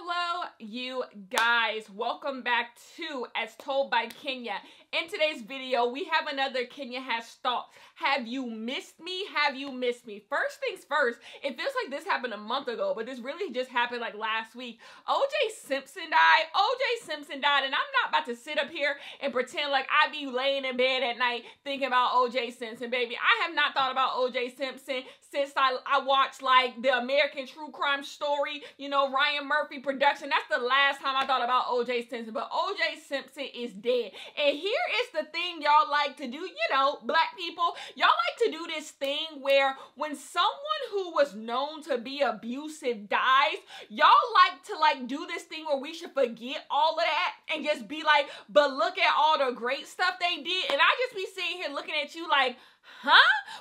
Hello, you guys. Welcome back to As Told by Kenya. In today's video, we have another Kenya Has Thoughts. Have you missed me? Have you missed me? First things first, it feels like this happened a month ago, but this really just happened like last week. O.J. Simpson died. O.J. Simpson died, and I'm not about to sit up here and pretend like I be laying in bed at night thinking about O.J. Simpson, baby. I have not thought about O.J. Simpson since I watched like the American True Crime Story, you know, Ryan Murphy production. That's the last time I thought about O.J. Simpson, but O.J. Simpson is dead. And here is the thing y'all like to do, you know, black people, y'all like to do this thing where when someone who was known to be abusive dies, y'all like to do this thing where we should forget all of that and just be like, but look at all the great stuff they did. And I just be sitting here looking at you like, huh?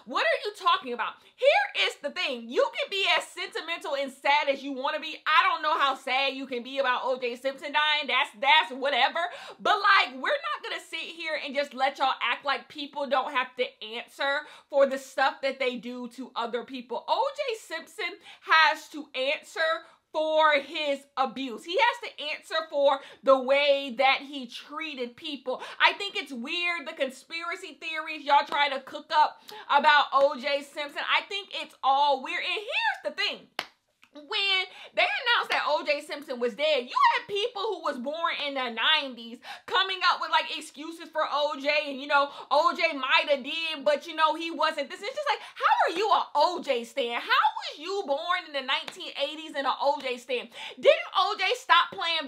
What are you talking about? Here is the thing. You can be as sentimental and sad as you want to be. I don't know how sad you can be about O.J. Simpson dying. That's whatever. But like, we're not going to sit here and just let y'all act like people don't have to answer for the stuff that they do to other people. O.J. Simpson has to answer for his abuse. He has to answer for the way that he treated people. I think it's weird, the conspiracy theories y'all try to cook up about O.J. Simpson. I think it's all weird. And here's the thing. When they announced that O.J. Simpson was dead, you had people who was born in the 90s coming up with like excuses for O.J. and, you know, O.J. might have did, but, you know, he wasn't this. It's just like, how are you an O.J. stan? How was you born in the 1980s and an O.J. stan? Didn't O.J. stop playing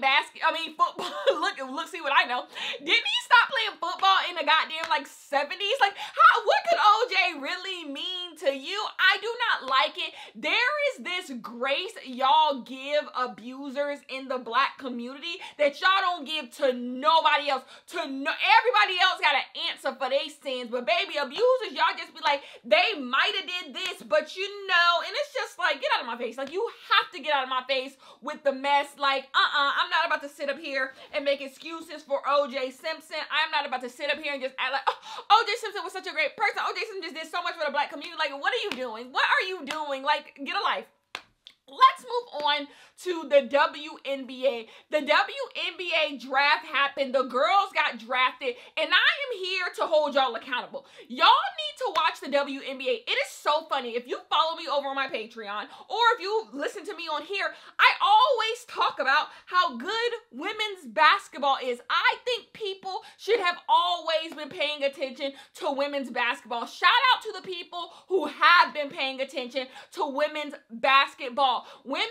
football? look, see what I know. Didn't he stop playing football in the goddamn like 70s? Like, what could O.J. really mean to you? I do not like it. There is this grace y'all give abusers in the black community that y'all don't give to nobody else. Everybody else got to answer for their sins, but baby, abusers, y'all just be like, they might have did this, but you know, and it's just like, get out of my face. Like, you have to get out of my face with the mess. Like, I'm not about to sit up here and make excuses for O.J. Simpson. I'm not about to sit up here and just act like, oh, O.J. Simpson was such a great person. O.J. Simpson just did so much for the black community. Like, what are you doing? What are you doing? Like, get a life. Let's move on to the WNBA. The WNBA draft happened. The girls got drafted, and I am here to hold y'all accountable. Y'all need to watch the WNBA. It is so funny. If you follow me over on my Patreon, or if you listen to me on here, I always talk about how good women's basketball is. I think people should have always been paying attention to women's basketball. Shout out to the people who have been paying attention to women's basketball. Women's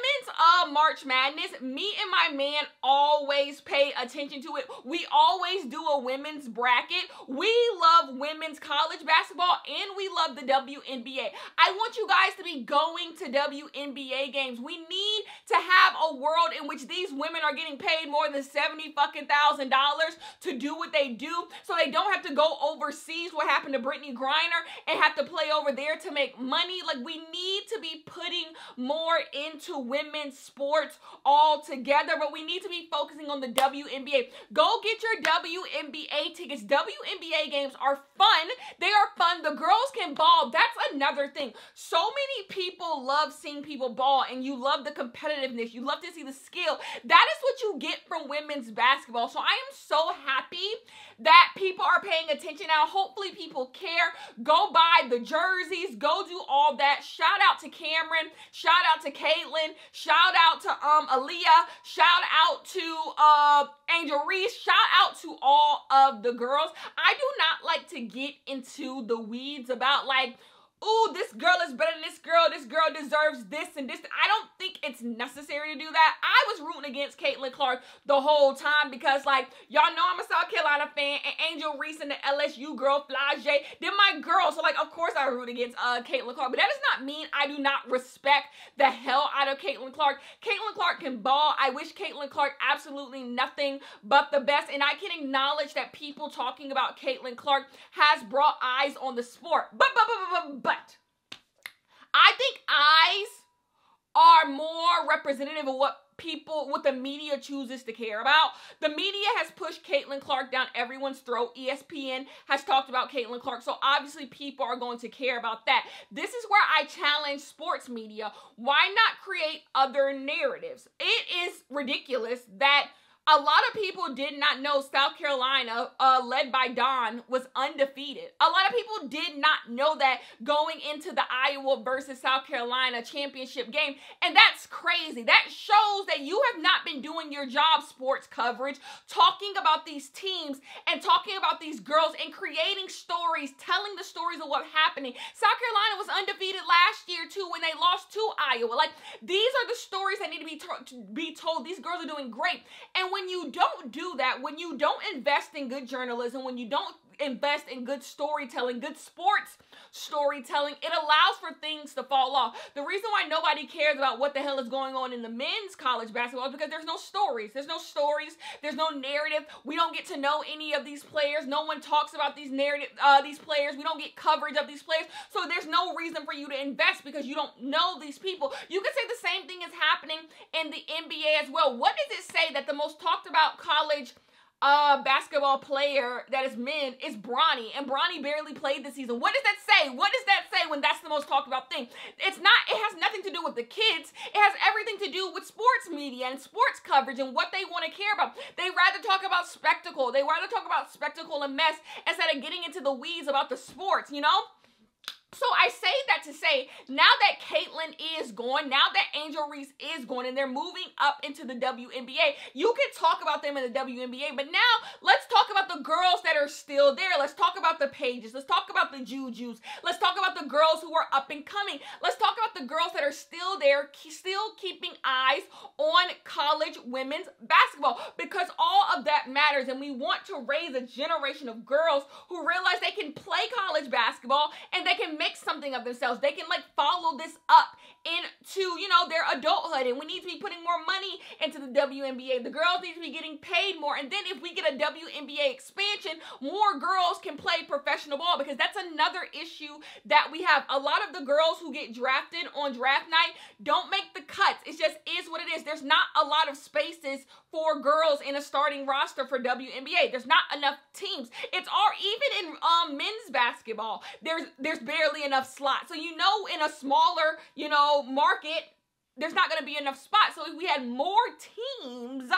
March Madness, me and my man always pay attention to it. We always do a women's bracket. We love women's college basketball, and we love the WNBA. I want you guys to be going to WNBA games. We need to have a world in which these women are getting paid more than $70,000 to do what they do, so they don't have to go overseas, what happened to Brittany Griner, and have to play over there to make money. Like, we need to be putting more into women's sports altogether, but we need to be focusing on the WNBA. Go get your WNBA tickets. WNBA games are fun. They are fun. The girls can ball. That's another thing. So many people love seeing people ball, and you love the competitiveness. You love to see the skill. That is what you get from women's basketball. So I am so happy that people are paying attention now. Hopefully people care. Go buy the jerseys. Go do all that. Shout out to Cameron. Shout out to Caitlin. Shout out to Aaliyah. Shout out to Angel Reese. Shout out to all of the girls. I do not like to get into the weeds about like, ooh, this girl is better than this girl deserves this and this. I don't think it's necessary to do that. I was rooting against Caitlin Clark the whole time because, like, y'all know I'm a South Carolina fan, and Angel Reese and the LSU girl, Flage, they're my girls. So, like, of course I root against Caitlin Clark. But that does not mean I do not respect the hell out of Caitlin Clark. Caitlin Clark can ball. I wish Caitlin Clark absolutely nothing but the best. And I can acknowledge that people talking about Caitlin Clark has brought eyes on the sport. But I think eyes are more representative of what what the media chooses to care about. The media has pushed Caitlin Clark down everyone's throat. ESPN has talked about Caitlin Clark, so obviously people are going to care about that. This is where I challenge sports media. Why not create other narratives? It is ridiculous that a lot of people did not know South Carolina, led by Dawn, was undefeated. A lot of people did not know that going into the Iowa versus South Carolina championship game. And that's crazy. That shows that you have not been doing your job, sports coverage, talking about these teams and talking about these girls and creating stories, telling the stories of what's happening. South Carolina was undefeated last year, too, when they lost to Iowa. Like, these are the stories that need to be told. These girls are doing great. And when you don't do that, when you don't invest in good journalism, when you don't invest in good storytelling, good sports storytelling, it allows for things to fall off. The reason why nobody cares about what the hell is going on in the men's college basketball is because there's no stories. There's no stories. There's no narrative. We don't get to know any of these players. No one talks about these these players. We don't get coverage of these players. So there's no reason for you to invest because you don't know these people. You could say the same thing is happening in the NBA as well. What does it say that the most talked about college basketball player that is men is Bronny, and Bronny barely played this season? What does that say? What does that say when that's the most talked about thing? It has nothing to do with the kids. It has everything to do with sports media and sports coverage and what they want to care about. They rather talk about spectacle. They rather talk about spectacle and mess instead of getting into the weeds about the sports, you know? So I say that to say, now that Caitlin is gone, now that Angel Reese is gone, and they're moving up into the WNBA, you can talk about them in the WNBA, but now let's talk about the girls that are still there. Let's talk about the Paiges. Let's talk about the Jujus. Let's talk about the girls who are up and coming. Let's talk about the girls that are still there, still keeping eyes on college women's basketball, because all of that matters, and we want to raise a generation of girls who realize they can play college basketball and they can make something of themselves. They can like follow this up into, you know, their adulthood, and we need to be putting more money into the WNBA. The girls need to be getting paid more, and then if we get a WNBA expansion, more girls can play professional ball, because that's another issue that we have. A lot of the girls who get drafted on draft night don't make the cuts. It just is what it is. There's not a lot of spaces for girls in a starting roster for WNBA. There's not enough teams. It's all, even in men's basketball, there's barely enough slots. So, you know, in a smaller, you know, market, there's not going to be enough spots. So if we had more teams,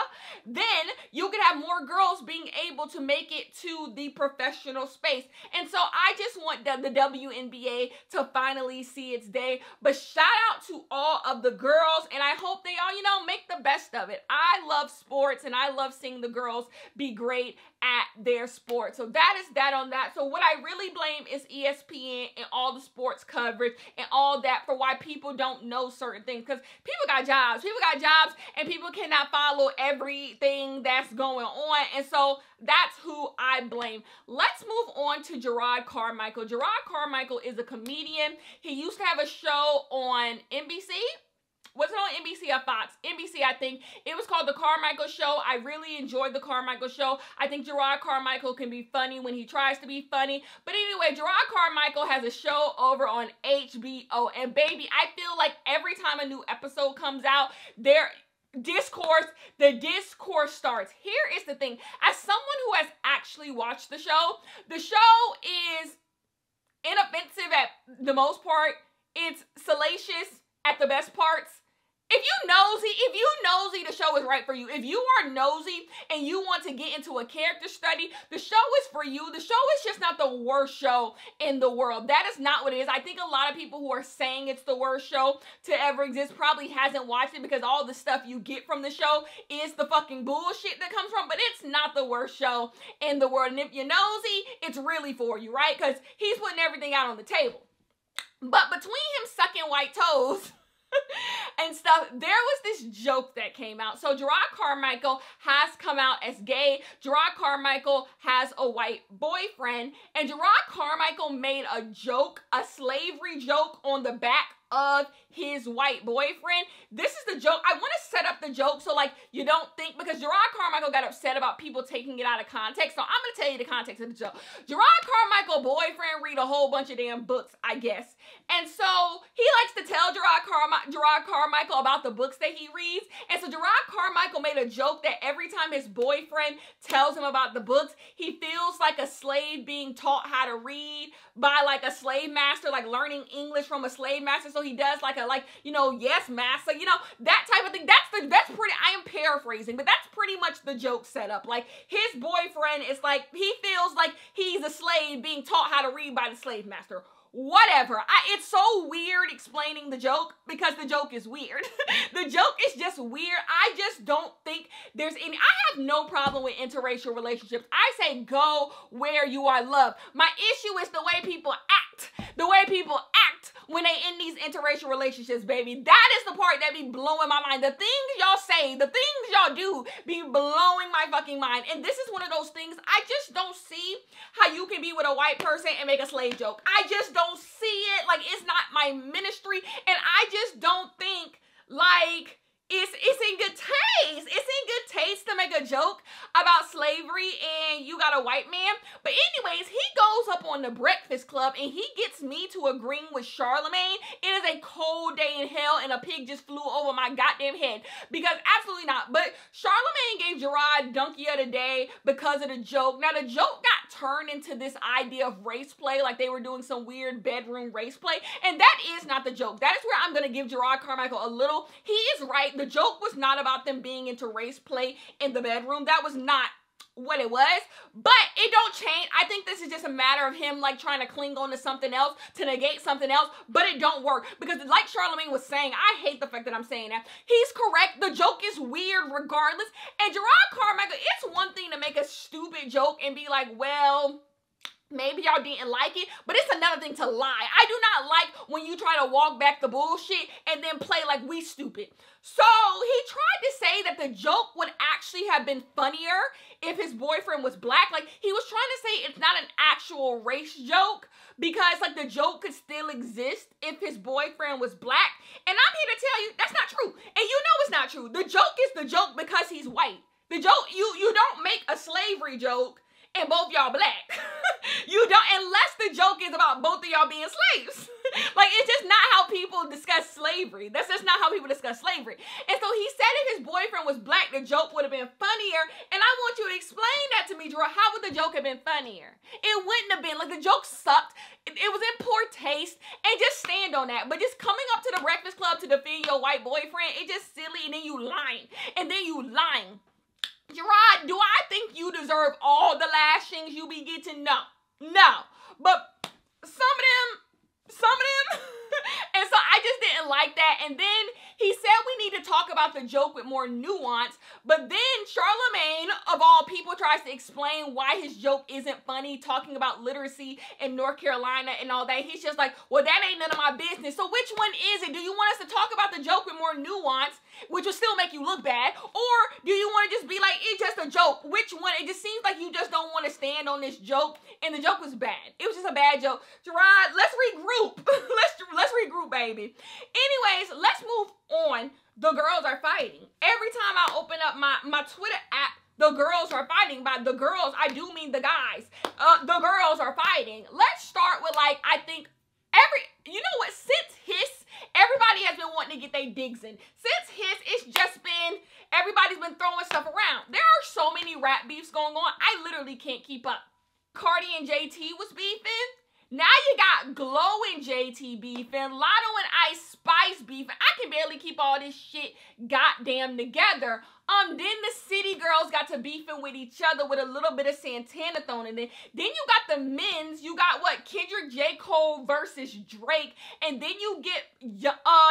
then you could have more girls being able to make it to the professional space. And so I just want the WNBA to finally see its day. But shout out to all of the girls, and I hope they all, you know, make the best of it. I love sports, and I love seeing the girls be great at their sport. So that is that on that. So what I really blame is ESPN and all the sports coverage and all that for why people don't know certain things. Because people got jobs. People got jobs, and people cannot follow everything that's going on. And so that's who I blame. Let's move on to Jerrod Carmichael. Jerrod Carmichael is a comedian. He used to have a show on NBC. Was it on NBC or Fox? NBC, I think. It was called The Carmichael Show. I really enjoyed The Carmichael Show. I think Jerrod Carmichael can be funny when he tries to be funny. But anyway, Jerrod Carmichael has a show over on HBO. And baby, I feel like every time a new episode comes out, the discourse starts. Here is the thing. As someone who has actually watched the show is inoffensive at the most part. It's salacious at the best parts. If you nosy, the show is right for you. If you are nosy and you want to get into a character study, the show is for you. The show is just not the worst show in the world. That is not what it is. I think a lot of people who are saying it's the worst show to ever exist probably hasn't watched it, because all the stuff you get from the show is the fucking bullshit that comes from, but it's not the worst show in the world. And if you're nosy, it's really for you, right? Because he's putting everything out on the table. But between him sucking white toes and stuff, there was this joke that came out. So Jerrod Carmichael has come out as gay. Jerrod Carmichael has a white boyfriend, and Jerrod Carmichael made a joke, a slavery joke, on the back of his white boyfriend. This is the joke. I want to set up the joke so like you don't think, because Jerrod Carmichael got upset about people taking it out of context. So I'm going to tell you the context of the joke. Jerrod Carmichael boyfriend read a whole bunch of damn books, I guess. And so he likes to tell Jerrod Carmichael about the books that he reads. And so Jerrod Carmichael made a joke that every time his boyfriend tells him about the books, he feels like a slave being taught how to read by like a slave master, like learning English from a slave master. So he does like a, you know, yes master, you know, that type of thing. That's pretty, I am paraphrasing, but that's pretty much the joke setup. Like his boyfriend is like, he feels like he's a slave being taught how to read by the slave master. Whatever. It's so weird explaining the joke because the joke is weird. The joke is just weird. I just don't think there's any, I have no problem with interracial relationships. I say go where you are loved. My issue is the way people act. The way people act when they in these interracial relationships, baby. That is the part that be blowing my mind. The things y'all say, the things y'all do be blowing my fucking mind. And this is one of those things I just don't see how you can be with a white person and make a slave joke. I just don't see it. Like, it's not my ministry. And I just don't think, like, it's in good taste. It's in good taste to make a joke about slavery and you got a white man. But anyways, he goes up on the Breakfast Club and he gets me to agreeing with Charlamagne. It is a cold day in hell and a pig just flew over my goddamn head. Because absolutely not. But Charlamagne gave Jerrod Donkey of the Day because of the joke. Now the joke got turned into this idea of race play, like they were doing some weird bedroom race play. And that is not the joke. That is where I'm going to give Jerrod Carmichael a little. He is right. The joke was not about them being into race play in the bedroom. That was not what it was, but it don't change. I think this is just a matter of him like trying to cling on to something else to negate something else, but it don't work because like Charlamagne was saying, I hate the fact that I'm saying that. He's correct. The joke is weird regardless. And Jerrod Carmichael, it's one thing to make a stupid joke and be like, well, maybe y'all didn't like it, but it's another thing to lie. I do not like when you try to walk back the bullshit and then play like we stupid. So he tried to say that the joke would actually have been funnier if his boyfriend was black. Like he was trying to say it's not an actual race joke because like the joke could still exist if his boyfriend was black. And I'm here to tell you that's not true. And you know it's not true. The joke is the joke because he's white. The joke, you don't make a slavery joke and both y'all black. You don't, unless the joke is about both of y'all being slaves. Like, it's just not how people discuss slavery. That's just not how people discuss slavery. And so he said if his boyfriend was black, the joke would have been funnier. And I want you to explain that to me, Jerrod. How would the joke have been funnier? It wouldn't have been. Like, the joke sucked. It was in poor taste. And just stand on that. But just coming up to the Breakfast Club to defend your white boyfriend, it's just silly. And then you lying. And then you lying. Jerrod, do I think you deserve all the lashings you be getting? No. No. But some of them. And so I just didn't like that. And then he said we need to talk about the joke with more nuance. But then Charlamagne, of all people, tries to explain why his joke isn't funny, talking about literacy in North Carolina and all that. He's just like, well, that ain't none of my business. So which one is it? Do you want us to talk about the joke with more nuance, which will still make you look bad? Or do you want to just be like, it's just a joke? Which one? It just seems like you just don't want to stand on this joke. And the joke was bad. It was just a bad joke. Jerrod, let's regroup. Let's regroup, baby. Anyways, let's move on. The girls are fighting. Every time I open up my Twitter app, the girls are fighting. By the girls, I do mean the guys. The girls are fighting. Let's start with, like, I think you know what? Since Hiss, everybody has been wanting to get their digs in. Since Hiss, it's just been, everybody's been throwing stuff around. There are so many rap beefs going on. I literally can't keep up. Cardi and JT was beefing. Now you got Glow and JT beefing, Lotto and Ice Spice beefing. I can barely keep all this shit goddamn together. Then the City Girls got to beefing with each other with a little bit of Santana thrown in there. Then you got the men's. You got what? Kendrick J. Cole versus Drake. And then you get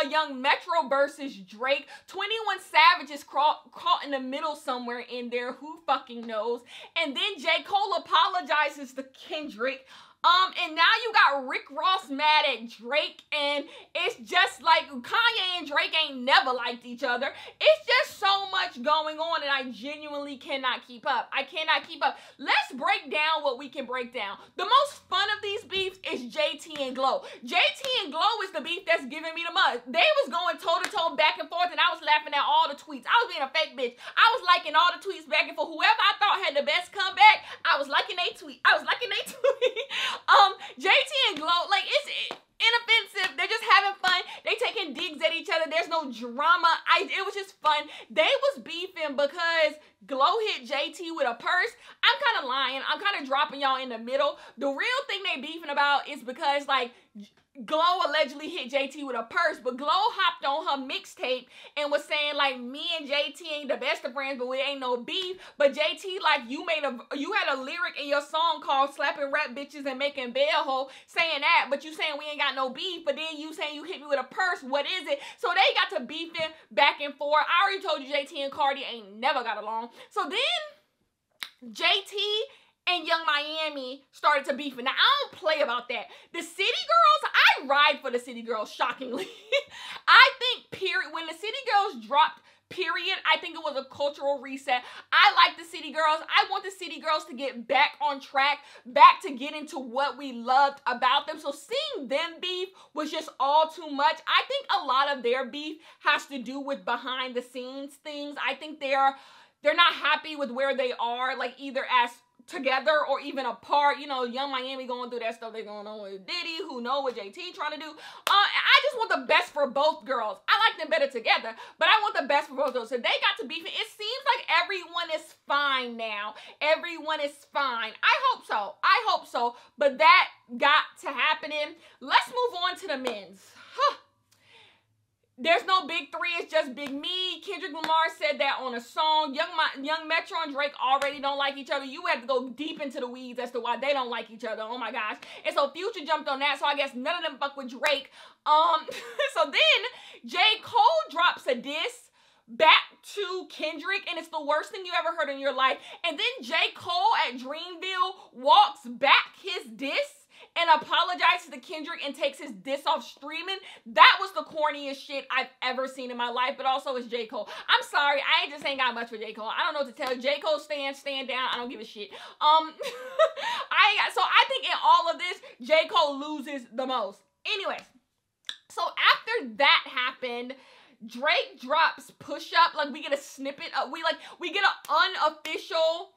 Young Metro versus Drake. 21 Savage is caught in the middle somewhere in there. Who fucking knows? And then J. Cole apologizes to Kendrick. And now you got Rick Ross mad at Drake, and it's just like Kanye and Drake ain't never liked each other. It's just so much going on and I genuinely cannot keep up. I cannot keep up. Let's break down what we can break down. The most fun of these beefs is JT and Glow. JT and Glow is the beef that's giving me the most. They was going toe-to-toe back and forth and I was laughing at all the tweets. I was being a fake bitch. I was liking all the tweets back and forth. Whoever I thought had the best comeback, I was liking they tweet. JT and Glow, like, it's inoffensive. They're just having fun. They taking digs at each other. There's no drama. It was just fun. They was beefing because Glow hit JT with a purse. I'm kind of lying. I'm kind of dropping y'all in the middle. The real thing they beefing about is because, like, Glow allegedly hit JT with a purse, but Glow hopped on her mixtape and was saying, like, me and JT ain't the best of friends, but we ain't no beef. But JT, like, you had a lyric in your song called slapping rap bitches and making bail hole, saying that, but you saying we ain't got no beef, but then you saying you hit me with a purse. What is it? So they got to beefing back and forth. I already told you JT and Cardi ain't never got along. So then JT and Young Miami started to beef. Now, I don't play about that. The City Girls, I ride for the City Girls, shockingly. I think, period, when the City Girls dropped, period, I think it was a cultural reset. I like the City Girls. I want the City Girls to get back on track, back to get into what we loved about them. So seeing them beef was just all too much. I think a lot of their beef has to do with behind the scenes things. I think they're not happy with where they are, like, either as together or even apart. You know, Young Miami going through that stuff they going on with Diddy, who know what JT trying to do. I just want the best for both girls. I like them better together, but I want the best for both of them. So they got to beef. It seems like everyone is fine now. Everyone is fine. I hope so. I hope so. But that got to happening. Let's move on to the men's. There's no big three, it's just Big Me. Kendrick Lamar said that on a song. Young Metro and Drake already don't like each other. You have to go deep into the weeds as to why they don't like each other. Oh my gosh. And so Future jumped on that, so I guess none of them fuck with Drake. So then J. Cole drops a diss back to Kendrick, and it's the worst thing you ever heard in your life. And then J. Cole at Dreamville walks back his diss and apologizes to Kendrick and takes his diss off streaming. That was the corniest shit I've ever seen in my life, but also it's J. Cole. I'm sorry, I just ain't got much for J. Cole. I don't know what to tell you. J. Cole stand down. I don't give a shit. So I think in all of this, J. Cole loses the most. Anyways, so after that happened, Drake drops Push Up. Like, we get a snippet of, we get an unofficial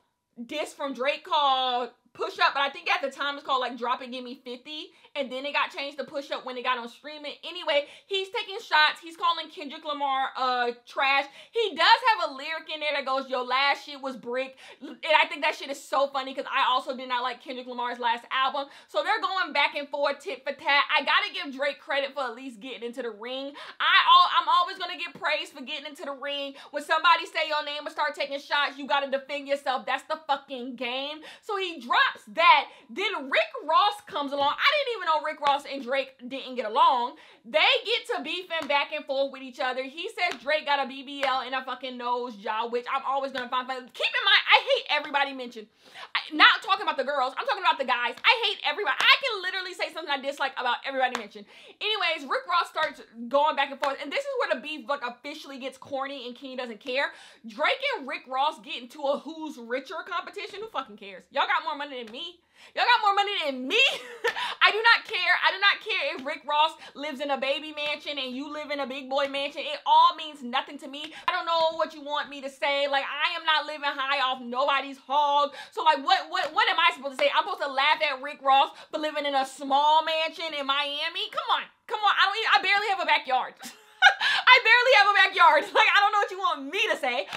diss from Drake called Push Up, but I think at the time it's called, like, Drop It, Give Me 50, and then it got changed to Push Up when it got on streaming. Anyway, he's taking shots. He's calling Kendrick Lamar trash. He does have a lyric in there that goes, your last shit was brick, and I think that shit is so funny because I also did not like Kendrick Lamar's last album. So they're going back and forth, tit for tat. I gotta give Drake credit for at least getting into the ring. I'm always gonna get praised for getting into the ring. When somebody say your name and start taking shots, you gotta defend yourself. That's the fucking game. So he drops that. Then Rick Ross comes along. I didn't even know Rick Ross and Drake didn't get along. They get to beefing back and forth with each other. He says Drake got a BBL and a fucking nose job, which I'm always gonna find funny. Keep in mind, I hate everybody mentioned. Not talking about the girls, I'm talking about the guys. I hate everybody. I can literally say something I dislike about everybody mentioned. Anyways, Rick Ross starts going back and forth, and this is where the beef, like, officially gets corny and Kenny doesn't care. Drake and Rick Ross get into a who's richer competition. Who fucking cares? Y'all got more money than me. Y'all got more money than me. I do not care. I do not care if Rick Ross lives in a baby mansion and you live in a big boy mansion. It all means nothing to me. I don't know what you want me to say. Like, I am not living high off nobody's hog. So, like, what am I supposed to say? I'm supposed to laugh at Rick Ross for living in a small mansion in Miami? Come on. Come on. I barely have a backyard. I barely have a backyard. Like, I don't know what you want me to say.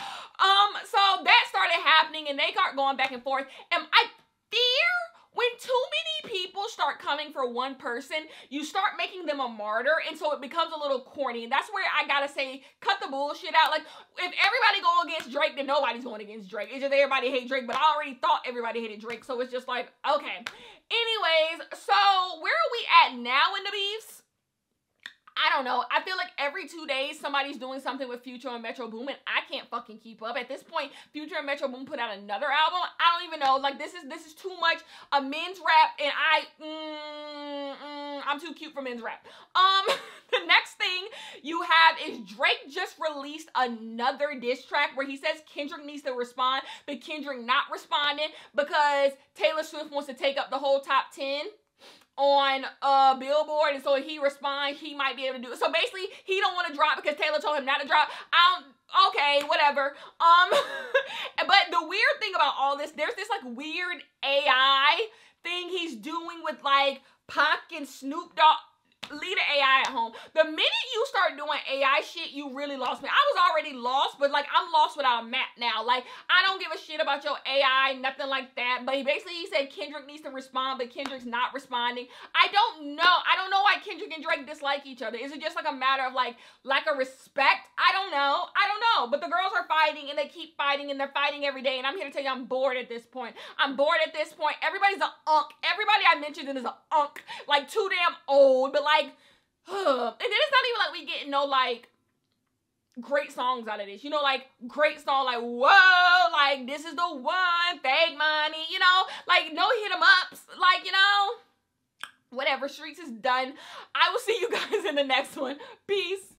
So that started happening and they start going back and forth. And I fear when too many people start coming for one person, you start making them a martyr, and so it becomes a little corny. And that's where I gotta say, cut the bullshit out. Like, if everybody go against Drake, then nobody's going against Drake. It's just everybody hate Drake, but I already thought everybody hated Drake, so it's just like, okay. Anyways, so where are we at now in the beefs? I don't know. I feel like every 2 days somebody's doing something with Future and Metro Boomin. I can't fucking keep up. At this point, Future and Metro Boomin put out another album. I don't even know. Like, this is too much a men's rap, and I'm too cute for men's rap. The next thing you have is Drake just released another diss track where he says Kendrick needs to respond, but Kendrick not responding because Taylor Swift wants to take up the whole top 10 on Billboard, and so if he responds, he might be able to do it. So basically, he don't want to drop because Taylor told him not to drop. Okay, whatever. But the weird thing about all this, there's this like weird AI thing he's doing with like Pac and Snoop Dogg. Leave the AI at home. The minute you start doing AI shit, you really lost me. I was already lost, but like I'm lost without a map now. Like I don't give a shit about your AI, nothing like that. But he said Kendrick needs to respond, but Kendrick's not responding. I don't know why Kendrick and Drake dislike each other. Is it just like a matter of like lack of respect? I don't know. But the girls are fighting and they keep fighting and they're fighting every day. And I'm here to tell you I'm bored at this point. Everybody's an unk. Everybody I mentioned is an unk. Like too damn old, but like, and then it's not even like we getting no like great songs out of this, you know, like great song like whoa, like this is the one, fake money, you know, like no hit 'em ups, like, you know, whatever. Streets is done. I will see you guys in the next one. Peace.